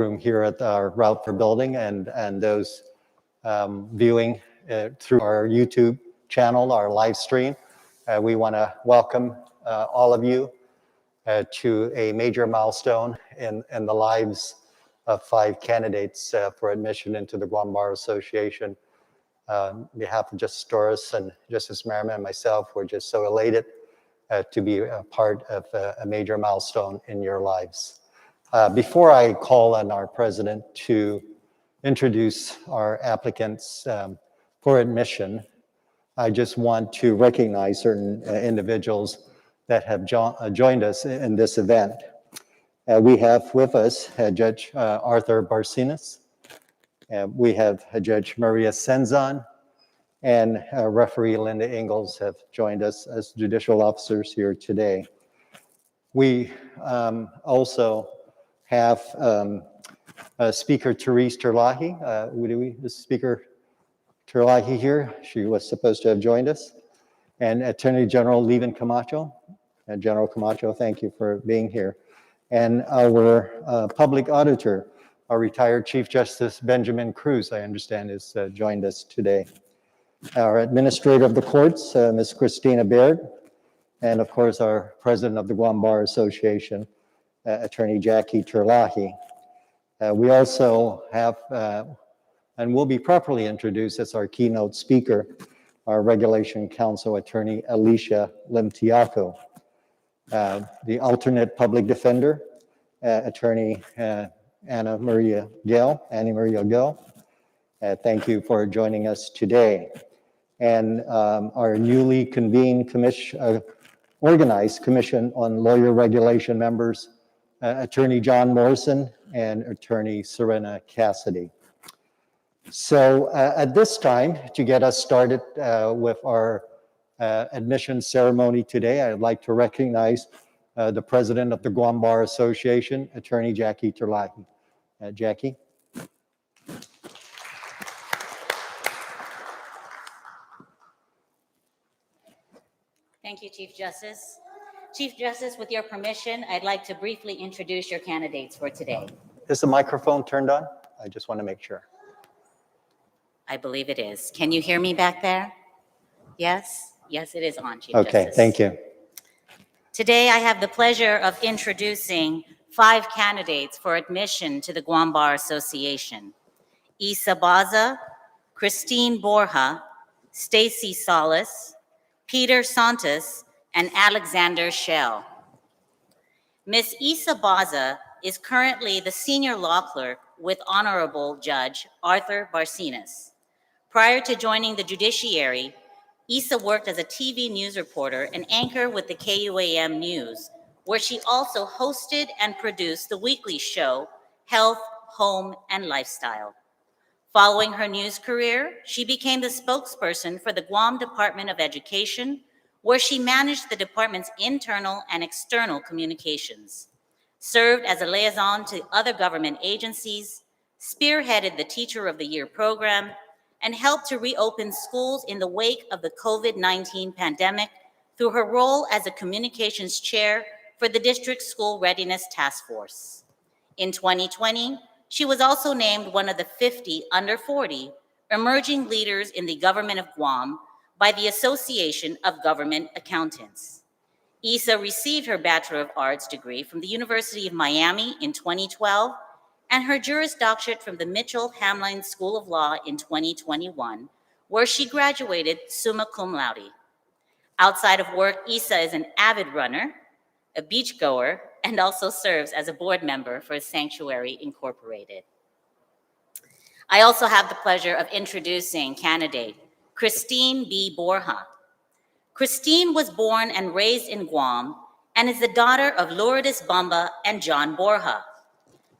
room here at our Routher building and those viewing through our YouTube channel, our live stream. We want to welcome all of you to a major milestone in the lives of 5 candidates for admission into the Guam Bar Association. On behalf of Justice Doris and Justice Merriman and myself, we're just so elated to be a part of a major milestone in your lives. Before I call on our president to introduce our applicants for admission, I just want to recognize certain individuals that have joined us in this event. We have with us Judge Arthur Barcinas. We have Judge Maria Senzon, and referee Linda Ingalls have joined us as judicial officers here today. We also have Speaker Therese Terlahi. Is Speaker Terlahi here? She was supposed to have joined us. And Attorney General Levin Camacho. General Camacho, thank you for being here. And our public auditor, our retired Chief Justice Benjamin Cruz, I understand, has joined us today. Our administrator of the courts, Ms. Christina Baird, and of course our president of the Guam Bar Association, Attorney Jackie Terlahi. We also have, and will be properly introduced as our keynote speaker, our Regulation Counsel Attorney Alicia Limtiaco. The alternate public defender, Attorney Annie Maria Gill. Thank you for joining us today. And our newly convened organized Commission on Lawyer Regulation members, Attorney John Morrison and Attorney Serena Cassidy. So at this time, to get us started with our admission ceremony today, I'd like to recognize the president of the Guam Bar Association, Attorney Jackie Terlahi. Jackie. Thank you, Chief Justice. Chief Justice, with your permission, I'd like to briefly introduce your candidates for today. Is the microphone turned on? I just want to make sure. I believe it is. Can you hear me back there? Yes? Yes, it is on, Chief Okay, Justice. thank you. Today, I have the pleasure of introducing 5 candidates for admission to the Guam Bar Association. Isa Baza, Christine Borja, Stacy Solis, Peter Santos, and Alexander Schell. Ms. Isa Baza is currently the senior law clerk with Honorable Judge Arthur Barcinas. Prior to joining the judiciary, Isa worked as a TV news reporter and anchor with the KUAM News, where she also hosted and produced the weekly show, Health, Home, and Lifestyle. Following her news career, she became the spokesperson for the Guam Department of Education, where she managed the department's internal and external communications, served as a liaison to other government agencies, spearheaded the Teacher of the Year program, and helped to reopen schools in the wake of the COVID-19 pandemic through her role as a communications chair for the District School Readiness Task Force. In 2020, she was also named one of the 50 under 40 emerging leaders in the government of Guam by the Association of Government Accountants. Isa received her Bachelor of Arts degree from the University of Miami in 2012 and her Juris Doctorate from the Mitchell-Hamline School of Law in 2021, where she graduated summa cum laude. Outside of work, Isa is an avid runner, a beachgoer, and also serves as a board member for Sanctuary Incorporated. I also have the pleasure of introducing candidate Christine B. Borja. Christine was born and raised in Guam and is the daughter of Lourdes Bamba and John Borja.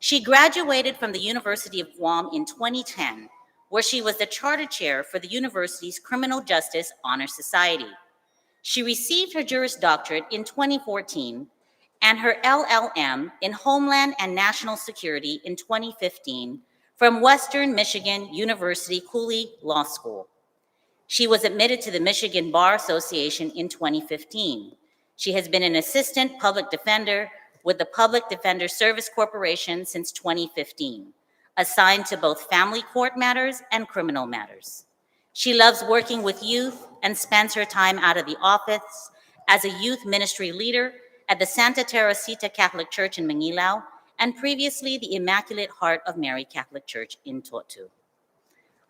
She graduated from the University of Guam in 2010, where she was the charter chair for the university's Criminal Justice Honor Society. She received her Juris Doctorate in 2014 and her LLM in Homeland and National Security in 2015 from Western Michigan University Cooley Law School. She was admitted to the Michigan Bar Association in 2015. She has been an assistant public defender, with the Public Defender Service Corporation since 2015, assigned to both family court matters and criminal matters. She loves working with youth and spends her time out of the office as a youth ministry leader at the Santa Teresita Catholic Church in Manilao and previously the Immaculate Heart of Mary Catholic Church in Totu.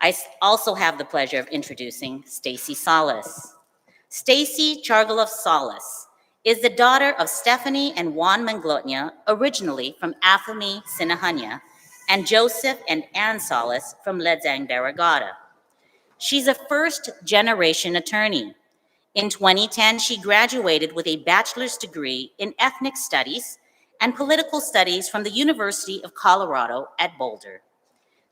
I also have the pleasure of introducing Stacy Salas. Stacy Chargaloff Salas is the daughter of Stephanie and Juan Manglotnia, originally from Afami, Sinahanya, and Joseph and Ann Salas from Ledzang, Barragata. She's a first-generation attorney. In 2010, she graduated with a bachelor's degree in ethnic studies and political studies from the University of Colorado at Boulder.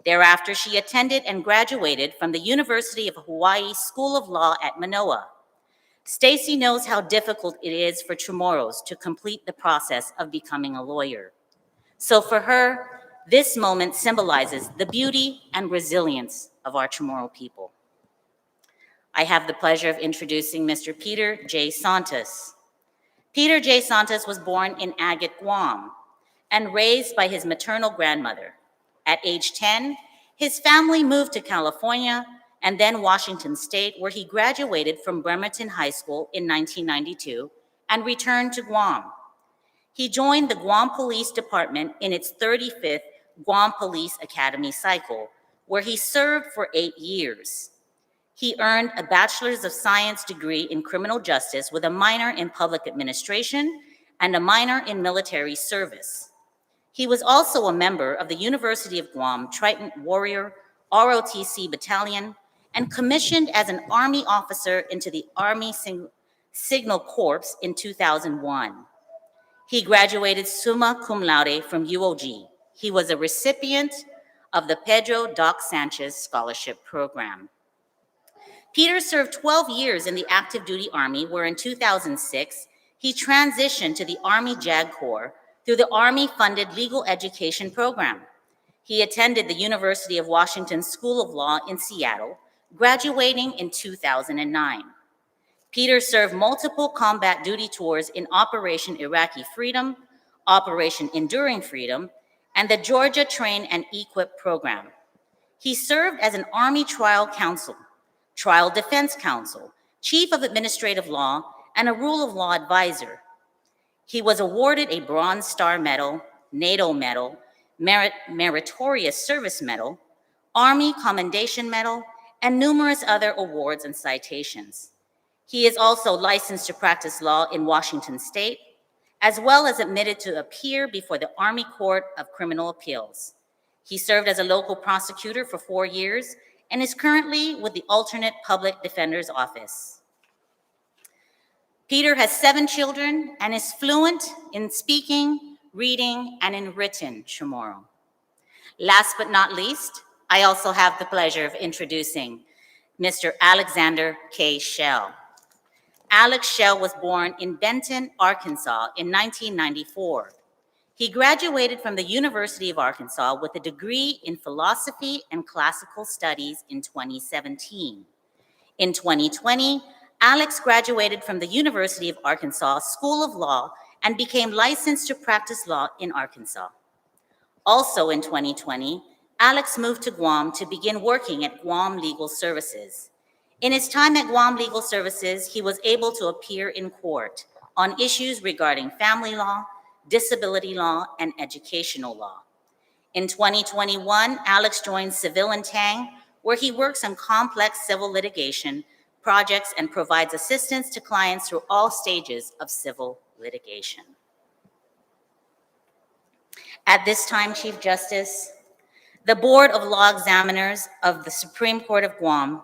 Thereafter, she attended and graduated from the University of Hawaii School of Law at Manoa. Stacy knows how difficult it is for Chamorros to complete the process of becoming a lawyer. So for her, this moment symbolizes the beauty and resilience of our Chamorro people. I have the pleasure of introducing Mr. Peter J. Santos. Peter J. Santos was born in Agate, Guam, and raised by his maternal grandmother. At age 10, his family moved to California and then Washington State, where he graduated from Bremerton High School in 1992 and returned to Guam. He joined the Guam Police Department in its 35th Guam Police Academy cycle, where he served for 8 years. He earned a Bachelor's of Science degree in criminal justice with a minor in public administration and a minor in military service. He was also a member of the University of Guam Triton Warrior ROTC Battalion and commissioned as an Army officer into the Army Signal Corps in 2001. He graduated summa cum laude from UOG. He was a recipient of the Pedro Doc Sanchez Scholarship Program. Peter served 12 years in the active duty Army, where in 2006, he transitioned to the Army JAG Corps through the Army-funded legal education program. He attended the University of Washington School of Law in Seattle, graduating in 2009. Peter served multiple combat duty tours in Operation Iraqi Freedom, Operation Enduring Freedom, and the Georgia Train and Equip program. He served as an Army trial counsel, trial defense counsel, chief of administrative law, and a rule of law advisor. He was awarded a Bronze Star Medal, NATO Medal, Meritorious Service Medal, Army Commendation Medal, and numerous other awards and citations. He is also licensed to practice law in Washington State, as well as admitted to appear before the Army Court of Criminal Appeals. He served as a local prosecutor for 4 years and is currently with the Alternate Public Defender's Office. Peter has 7 children and is fluent in speaking, reading, and in written Chamorro. Last but not least, I also have the pleasure of introducing Mr. Alexander K. Schell. Alex Schell was born in Benton, Arkansas in 1994. He graduated from the University of Arkansas with a degree in philosophy and classical studies in 2017. In 2020, Alex graduated from the University of Arkansas School of Law and became licensed to practice law in Arkansas. Also in 2020, Alex moved to Guam to begin working at Guam Legal Services. In his time at Guam Legal Services, he was able to appear in court on issues regarding family law, disability law, and educational law. In 2021, Alex joined Civil and Tang, where he works on complex civil litigation projects and provides assistance to clients through all stages of civil litigation. At this time, Chief Justice, the Board of Law Examiners of the Supreme Court of Guam,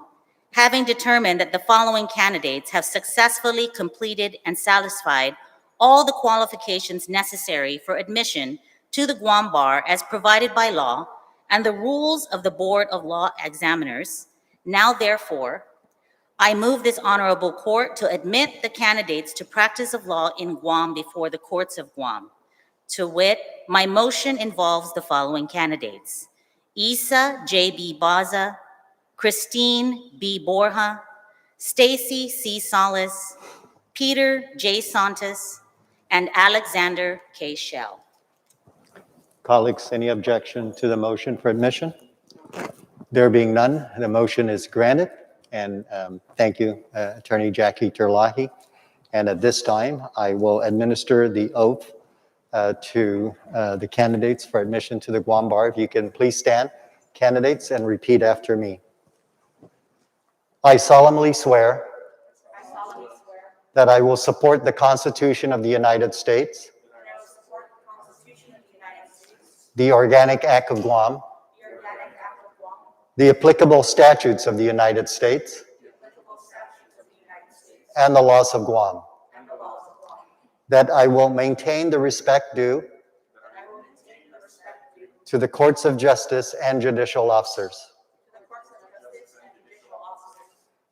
having determined that the following candidates have successfully completed and satisfied all the qualifications necessary for admission to the Guam Bar as provided by law and the rules of the Board of Law Examiners, now therefore, I move this honorable court to admit the candidates to practice of law in Guam before the courts of Guam. To wit, my motion involves the following candidates: Isa J.B. Baza, Christine B. Borja, Stacy C. Salas, Peter J. Santos, and Alexander K. Shell. Colleagues, any objection to the motion for admission? There being none, the motion is granted. And thank you, Attorney Jackie Terlahi. And at this time, I will administer the oath to the candidates for admission to the Guam Bar. If you can please stand, candidates, and repeat after me. I solemnly swear that I will support the Constitution of the United States, the Organic Act of Guam, the applicable statutes of the United States, and the laws of Guam, that I will maintain the respect due to the courts of justice and judicial officers,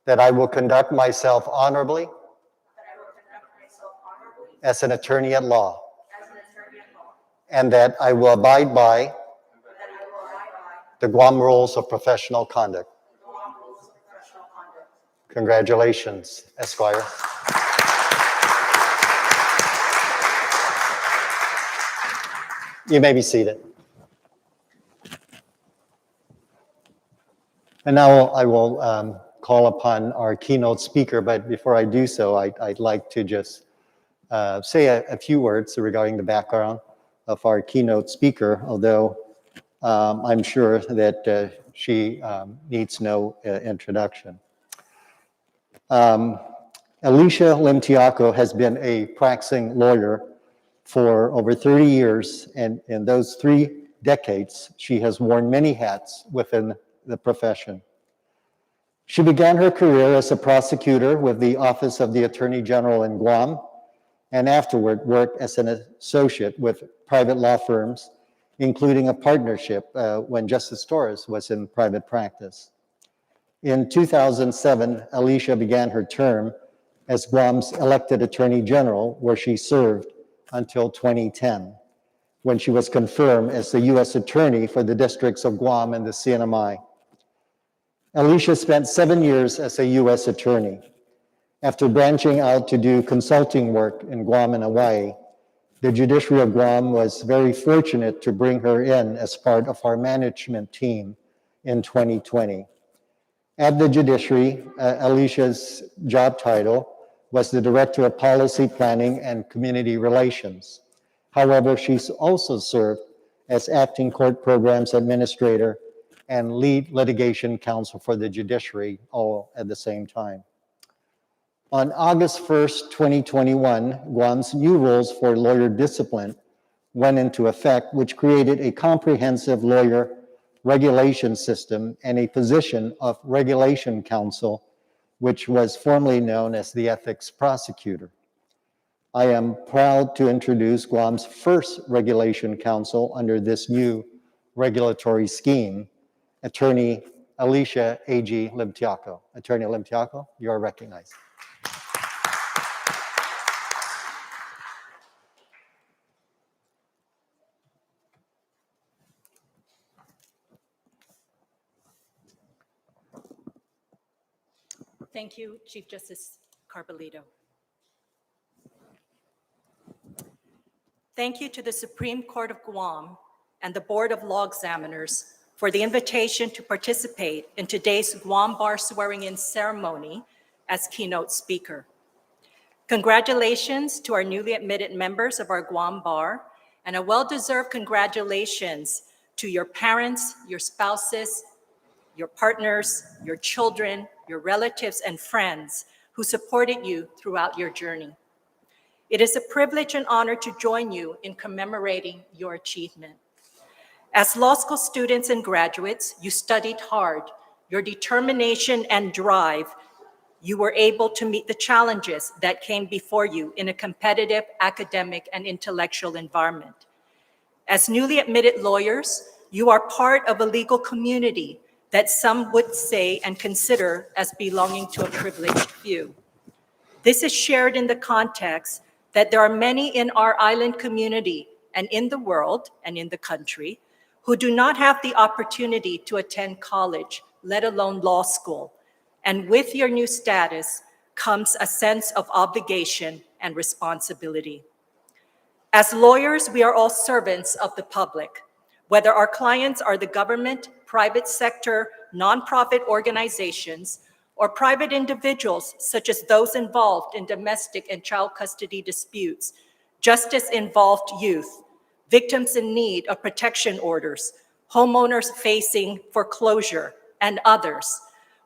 that I will conduct myself honorably as an attorney at law, and that I will abide by the Guam rules of professional conduct. Congratulations, Esquire. You may be seated. And now I will call upon our keynote speaker, but before I do so, I'd like to just say a few words regarding the background of our keynote speaker, although I'm sure that she needs no introduction. Alicia Lim-Tiaco has been a practicing lawyer for over 30 years, and in those 3 decades, she has worn many hats within the profession. She began her career as a prosecutor with the Office of the Attorney General in Guam, and afterward worked as an associate with private law firms, including a partnership when Justice Torres was in private practice. In 2007, Alicia began her term as Guam's elected Attorney General, where she served until 2010, when she was confirmed as the U.S. Attorney for the districts of Guam and the CNMI. Alicia spent 7 years as a U.S. Attorney. After branching out to do consulting work in Guam and Hawaii, the Judiciary of Guam was very fortunate to bring her in as part of our management team in 2020. At the Judiciary, Alicia's job title was the Director of Policy Planning and Community Relations. However, she's also served as Acting Court Programs Administrator and Lead Litigation Counsel for the Judiciary, all at the same time. On August 1st, 2021, Guam's new rules for lawyer discipline went into effect, which created a comprehensive lawyer regulation system and a position of regulation counsel, which was formerly known as the ethics prosecutor. I am proud to introduce Guam's first regulation counsel under this new regulatory scheme, Attorney Alicia A.G. Lim-Tiaco. Attorney Lim-Tiaco, you are recognized. Thank you, Chief Justice Carbolito. Thank you to the Supreme Court of Guam and the Board of Law Examiners for the invitation to participate in today's Guam Bar swearing-in ceremony as keynote speaker. Congratulations to our newly admitted members of our Guam Bar, and a well-deserved congratulations to your parents, your spouses, your partners, your children, your relatives, and friends who supported you throughout your journey. It is a privilege and honor to join you in commemorating your achievement. As law school students and graduates, you studied hard. Your determination and drive, you were able to meet the challenges that came before you in a competitive academic and intellectual environment. As newly admitted lawyers, you are part of a legal community that some would say and consider as belonging to a privileged few. This is shared in the context that there are many in our island community and in the world and in the country who do not have the opportunity to attend college, let alone law school. And with your new status comes a sense of obligation and responsibility. As lawyers, we are all servants of the public, whether our clients are the government, private sector, nonprofit organizations, or private individuals, such as those involved in domestic and child custody disputes, justice-involved youth, victims in need of protection orders, homeowners facing foreclosure, and others.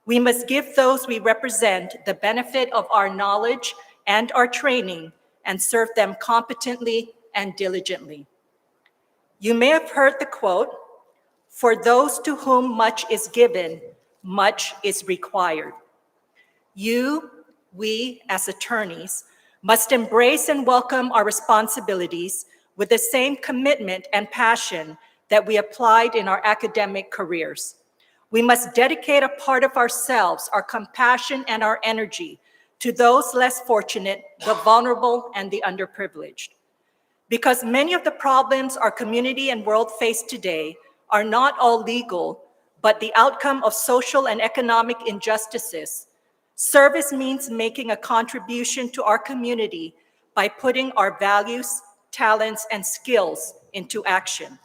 We must give those we represent the benefit of our knowledge and our training and serve them competently and diligently. You may have heard the quote, "For those to whom much is given, much is required." We as attorneys must embrace and welcome our responsibilities with the same commitment and passion that we applied in our academic careers. We must dedicate a part of ourselves, our compassion, and our energy to those less fortunate, the vulnerable, and the underprivileged. Because many of the problems our community and world face today are not all legal, but the outcome of social and economic injustices, service means making a contribution to our community by putting our values, talents, and skills into action.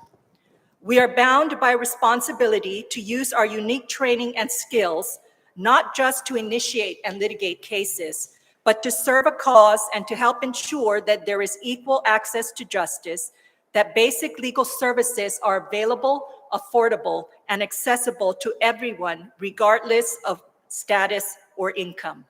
We are bound by responsibility to use our unique training and skills, not just to initiate and litigate cases, but to serve a cause and to help ensure that there is equal access to justice, that basic legal services are available, affordable, and accessible to everyone, regardless of status or income.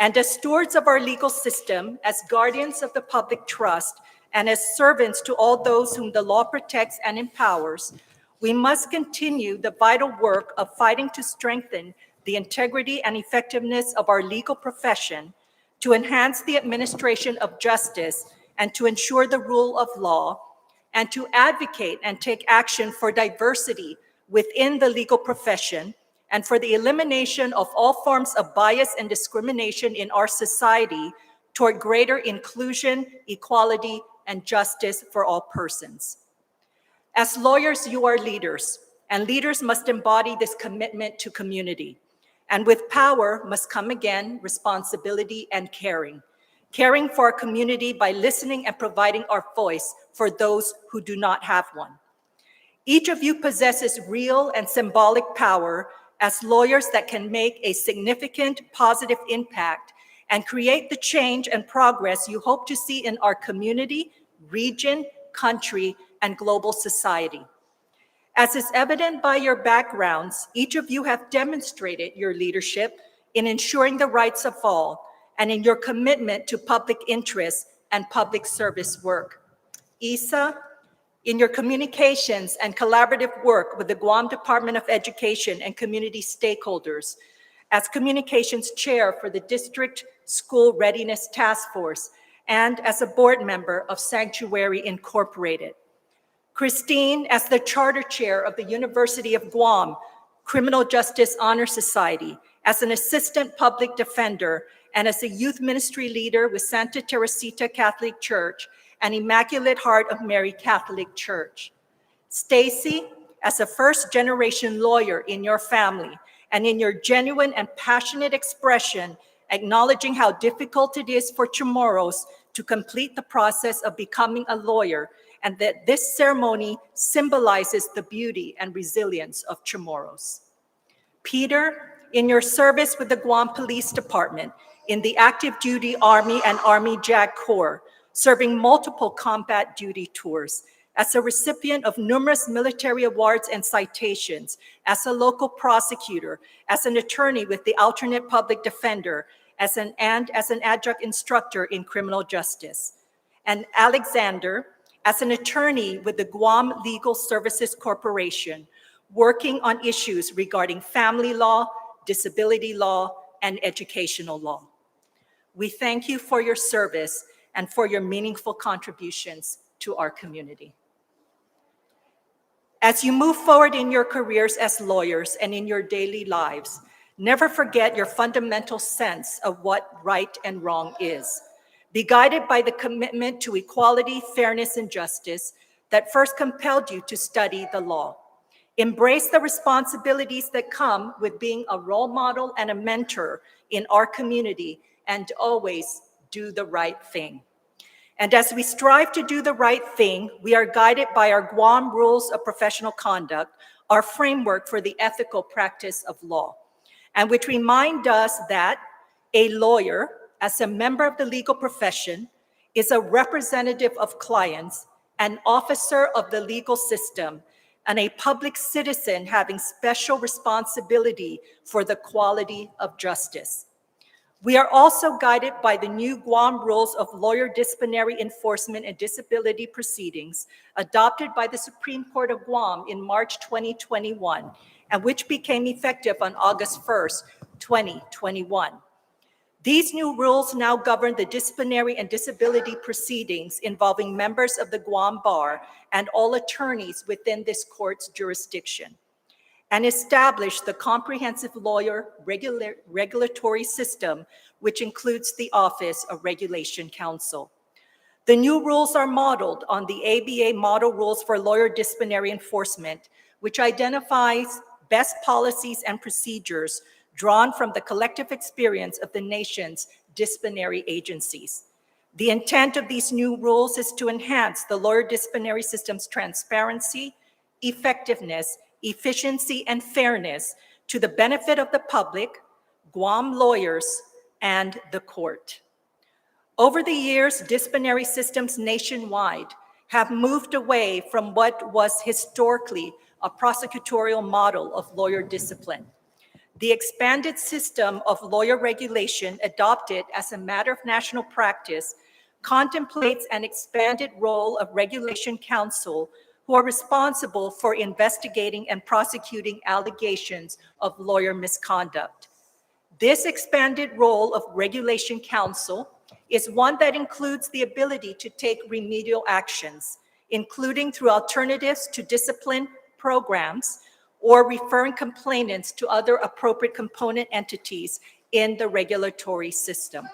And as stewards of our legal system, as guardians of the public trust, and as servants to all those whom the law protects and empowers, we must continue the vital work of fighting to strengthen the integrity and effectiveness of our legal profession, to enhance the administration of justice, and to ensure the rule of law, and to advocate and take action for diversity within the legal profession, and for the elimination of all forms of bias and discrimination in our society toward greater inclusion, equality, and justice for all persons. As lawyers, you are leaders, and leaders must embody this commitment to community. And with power must come again responsibility and caring. Caring for our community by listening and providing our voice for those who do not have one. Each of you possesses real and symbolic power as lawyers that can make a significant positive impact and create the change and progress you hope to see in our community, region, country, and global society. As is evident by your backgrounds, each of you have demonstrated your leadership in ensuring the rights of all and in your commitment to public interest and public service work. Isa, in your communications and collaborative work with the Guam Department of Education and community stakeholders, as communications chair for the District School Readiness Task Force, and as a board member of Sanctuary Incorporated. Christine, as the charter chair of the University of Guam Criminal Justice Honor Society, as an assistant public defender, and as a youth ministry leader with Santa Teresita Catholic Church and Immaculate Heart of Mary Catholic Church. Stacy, as a first-generation lawyer in your family, and in your genuine and passionate expression, acknowledging how difficult it is for Chamorros to complete the process of becoming a lawyer, and that this ceremony symbolizes the beauty and resilience of Chamorros. Peter, in your service with the Guam Police Department, in the active duty Army and Army JAG Corps, serving multiple combat duty tours, as a recipient of numerous military awards and citations, as a local prosecutor, as an attorney with the alternate public defender, as an adjunct instructor in criminal justice. And Alexander, as an attorney with the Guam Legal Services Corporation, working on issues regarding family law, disability law, and educational law. We thank you for your service and for your meaningful contributions to our community. As you move forward in your careers as lawyers and in your daily lives, never forget your fundamental sense of what right and wrong is. Be guided by the commitment to equality, fairness, and justice that first compelled you to study the law. Embrace the responsibilities that come with being a role model and a mentor in our community, and always do the right thing. And as we strive to do the right thing, we are guided by our Guam Rules of Professional Conduct, our framework for the ethical practice of law, and which remind us that a lawyer, as a member of the legal profession, is a representative of clients, an officer of the legal system, and a public citizen having special responsibility for the quality of justice. We are also guided by the new Guam Rules of Lawyer Disciplinary Enforcement and Disability Proceedings adopted by the Supreme Court of Guam in March 2021, and which became effective on August 1st, 2021. These new rules now govern the disciplinary and disability proceedings involving members of the Guam Bar and all attorneys within this court's jurisdiction, and establish the comprehensive lawyer regulatory system, which includes the Office of Regulation Counsel. The new rules are modeled on the ABA Model Rules for Lawyer Disciplinary Enforcement, which identifies best policies and procedures drawn from the collective experience of the nation's disciplinary agencies. The intent of these new rules is to enhance the lawyer disciplinary system's transparency, effectiveness, efficiency, and fairness to the benefit of the public, Guam lawyers, and the court. Over the years, disciplinary systems nationwide have moved away from what was historically a prosecutorial model of lawyer discipline. The expanded system of lawyer regulation adopted as a matter of national practice contemplates an expanded role of regulation counsel who are responsible for investigating and prosecuting allegations of lawyer misconduct. This expanded role of regulation counsel is one that includes the ability to take remedial actions, including through alternatives to discipline programs or referring complainants to other appropriate component entities in the regulatory system.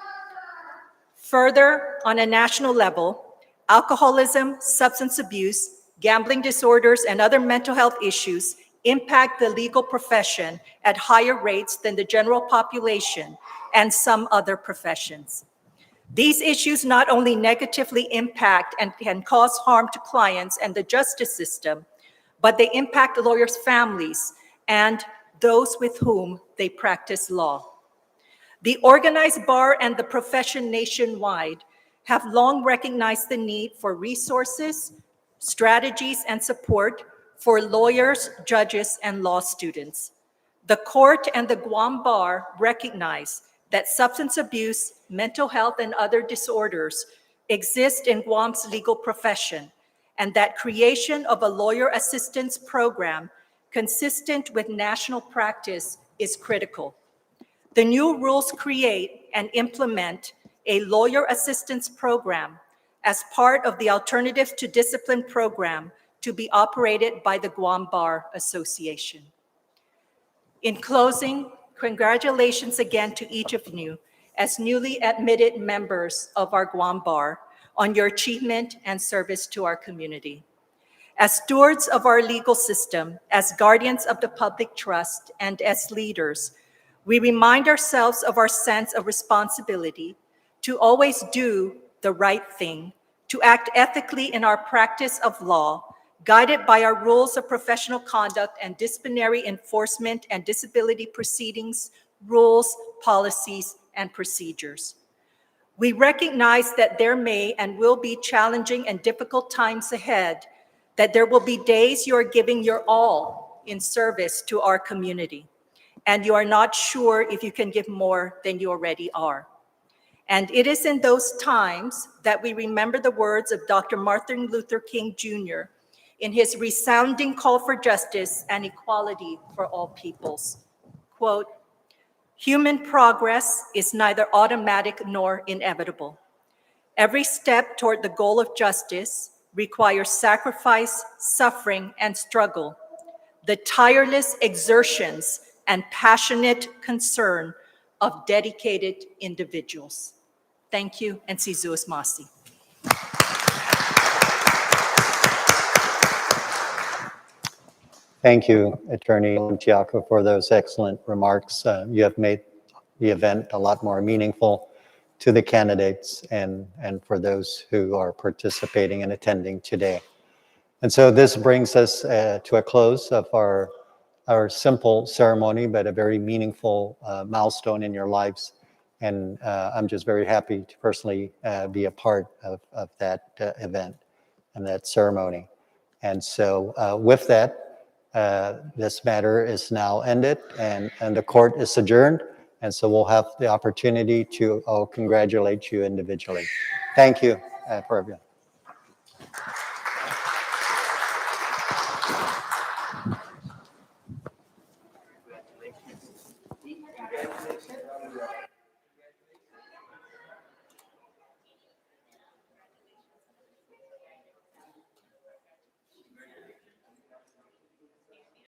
Further, on a national level, alcoholism, substance abuse, gambling disorders, and other mental health issues impact the legal profession at higher rates than the general population and some other professions. These issues not only negatively impact and can cause harm to clients and the justice system, but they impact lawyers' families and those with whom they practice law. The organized bar and the profession nationwide have long recognized the need for resources, strategies, and support for lawyers, judges, and law students. The court and the Guam Bar recognize that substance abuse, mental health, and other disorders exist in Guam's legal profession, and that creation of a lawyer assistance program consistent with national practice is critical. The new rules create and implement a lawyer assistance program as part of the Alternatives to Discipline program to be operated by the Guam Bar Association. In closing, congratulations again to each of you as newly admitted members of our Guam Bar on your achievement and service to our community. As stewards of our legal system, as guardians of the public trust, and as leaders, we remind ourselves of our sense of responsibility to always do the right thing, to act ethically in our practice of law, guided by our rules of professional conduct and disciplinary enforcement and disability proceedings, rules, policies, and procedures. We recognize that there may and will be challenging and difficult times ahead, that there will be days you are giving your all in service to our community, and you are not sure if you can give more than you already are. And it is in those times that we remember the words of Dr. Martin Luther King Jr. in his resounding call for justice and equality for all peoples. Quote, "Human progress is neither automatic nor inevitable. Every step toward the goal of justice requires sacrifice, suffering, and struggle, the tireless exertions and passionate concern of dedicated individuals." Thank you, and si Zeus Masi. Thank you, Attorney Tiaco, for those excellent remarks. You have made the event a lot more meaningful to the candidates and for those who are participating and attending today. And so this brings us to a close of our simple ceremony, but a very meaningful milestone in your lives. And I'm just very happy to personally be a part of that event and that ceremony. And so with that, this matter is now ended and the court is adjourned. And so we'll have the opportunity to congratulate you individually. Thank you for everyone.